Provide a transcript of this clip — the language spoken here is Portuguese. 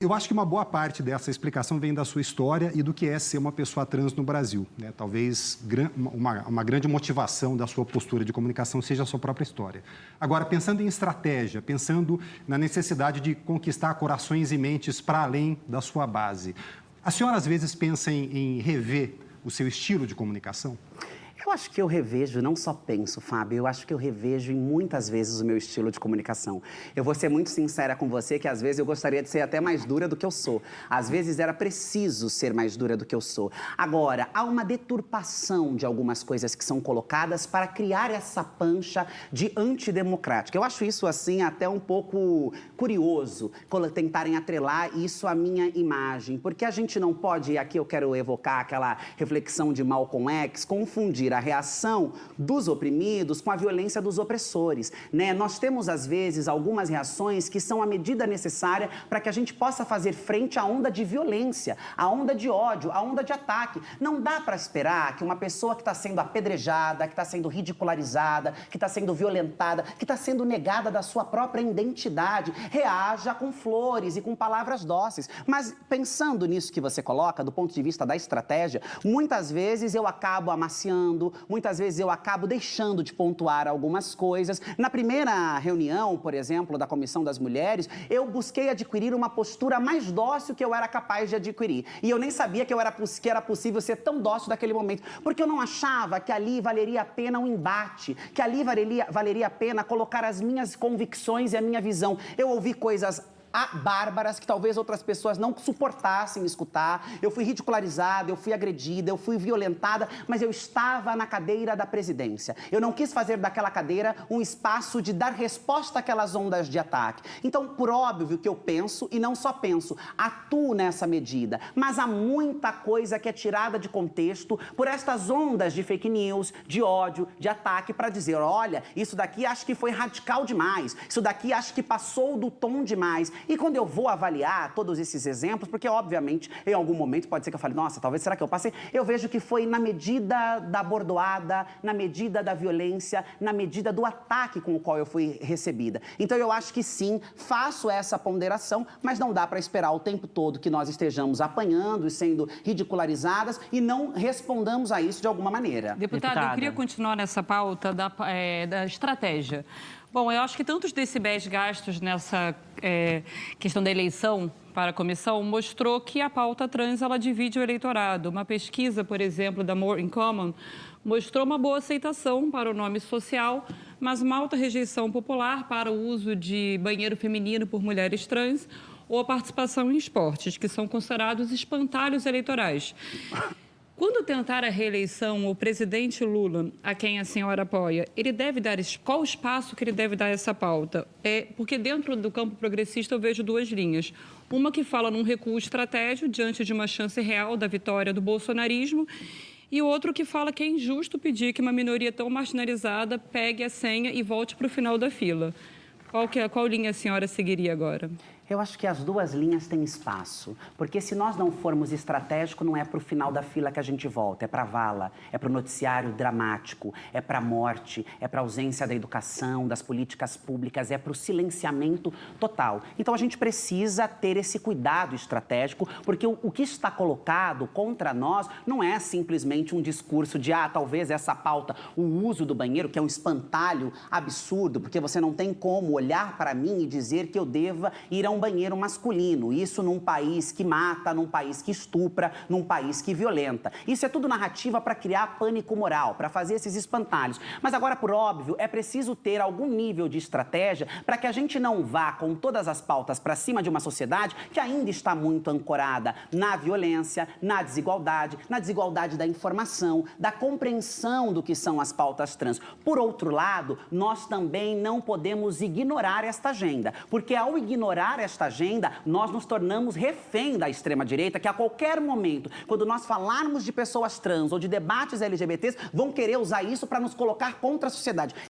Eu acho que uma boa parte dessa explicação vem da sua história e do que é ser uma pessoa trans no Brasil, né? Talvez uma grande motivação da sua postura de comunicação seja a sua própria história. Agora, pensando em estratégia, pensando na necessidade de conquistar corações e mentes para além da sua base, a senhora às vezes pensa em rever o seu estilo de comunicação? Eu acho que eu revejo, não só penso, Fábio, eu acho que eu revejo em muitas vezes o meu estilo de comunicação. Eu vou ser muito sincera com você que às vezes eu gostaria de ser até mais dura do que eu sou. Às vezes era preciso ser mais dura do que eu sou. Agora, há uma deturpação de algumas coisas que são colocadas para criar essa pancha de antidemocrática. Eu acho isso, assim, até um pouco curioso, tentarem atrelar isso à minha imagem. Porque a gente não pode, e aqui eu quero evocar aquela reflexão de Malcolm X, confundir a reação dos oprimidos com a violência dos opressores, né? Nós temos, às vezes, algumas reações que são a medida necessária para que a gente possa fazer frente à onda de violência, à onda de ódio, à onda de ataque. Não dá para esperar que uma pessoa que está sendo apedrejada, que está sendo ridicularizada, que está sendo violentada, que está sendo negada da sua própria identidade, reaja com flores e com palavras dóceis. Mas, pensando nisso que você coloca, do ponto de vista da estratégia, muitas vezes eu acabo amaciando, muitas vezes eu acabo deixando de pontuar algumas coisas. Na primeira reunião, por exemplo, da Comissão das Mulheres, eu busquei adquirir uma postura mais dócil que eu era capaz de adquirir. E eu nem sabia que era possível ser tão dócil naquele momento, porque eu não achava que ali valeria a pena um embate, que ali valeria a pena colocar as minhas convicções e a minha visão. Eu ouvi coisas bárbaras que talvez outras pessoas não suportassem escutar. Eu fui ridicularizada, eu fui agredida, eu fui violentada, mas eu estava na cadeira da presidência. Eu não quis fazer daquela cadeira um espaço de dar resposta àquelas ondas de ataque. Então, por óbvio que eu penso, e não só penso, atuo nessa medida, mas há muita coisa que é tirada de contexto por estas ondas de fake news, de ódio, de ataque, para dizer, olha, isso daqui acho que foi radical demais, isso daqui acho que passou do tom demais. E quando eu vou avaliar todos esses exemplos, porque obviamente em algum momento pode ser que eu fale, nossa, talvez será que eu passei? Eu vejo que foi na medida da bordoada, na medida da violência, na medida do ataque com o qual eu fui recebida. Então eu acho que sim, faço essa ponderação, mas não dá para esperar o tempo todo que nós estejamos apanhando e sendo ridicularizadas e não respondamos a isso de alguma maneira. Deputada, eu queria continuar nessa pauta da estratégia. Bom, eu acho que tantos decibéis gastos nessa questão da eleição para a comissão mostrou que a pauta trans ela divide o eleitorado. Uma pesquisa, por exemplo, da More in Common, mostrou uma boa aceitação para o nome social, mas uma alta rejeição popular para o uso de banheiro feminino por mulheres trans ou a participação em esportes, que são considerados espantalhos eleitorais. Quando tentar a reeleição, o presidente Lula, a quem a senhora apoia, ele deve dar... Qual o espaço que ele deve dar a essa pauta? Porque dentro do campo progressista eu vejo duas linhas. Uma que fala num recuo estratégico diante de uma chance real da vitória do bolsonarismo e outro que fala que é injusto pedir que uma minoria tão marginalizada pegue a senha e volte para o final da fila. Qual linha a senhora seguiria agora? Eu acho que as duas linhas têm espaço, porque se nós não formos estratégico, não é para o final da fila que a gente volta, é para a vala, é para o noticiário dramático, é para a morte, é para a ausência da educação, das políticas públicas, é para o silenciamento total. Então a gente precisa ter esse cuidado estratégico, porque o que está colocado contra nós não é simplesmente um discurso de, talvez essa pauta, o uso do banheiro, que é um espantalho absurdo, porque você não tem como olhar para mim e dizer que eu deva ir a um banheiro masculino, isso num país que mata, num país que estupra, num país que violenta. Isso é tudo narrativa para criar pânico moral, para fazer esses espantalhos. Mas agora, por óbvio, é preciso ter algum nível de estratégia para que a gente não vá com todas as pautas para cima de uma sociedade que ainda está muito ancorada na violência, na desigualdade da informação, da compreensão do que são as pautas trans. Por outro lado, nós também não podemos ignorar esta agenda, porque ao ignorar esta agenda, nós nos tornamos refém da extrema-direita, que a qualquer momento, quando nós falarmos de pessoas trans ou de debates LGBTs, vão querer usar isso para nos colocar contra a sociedade.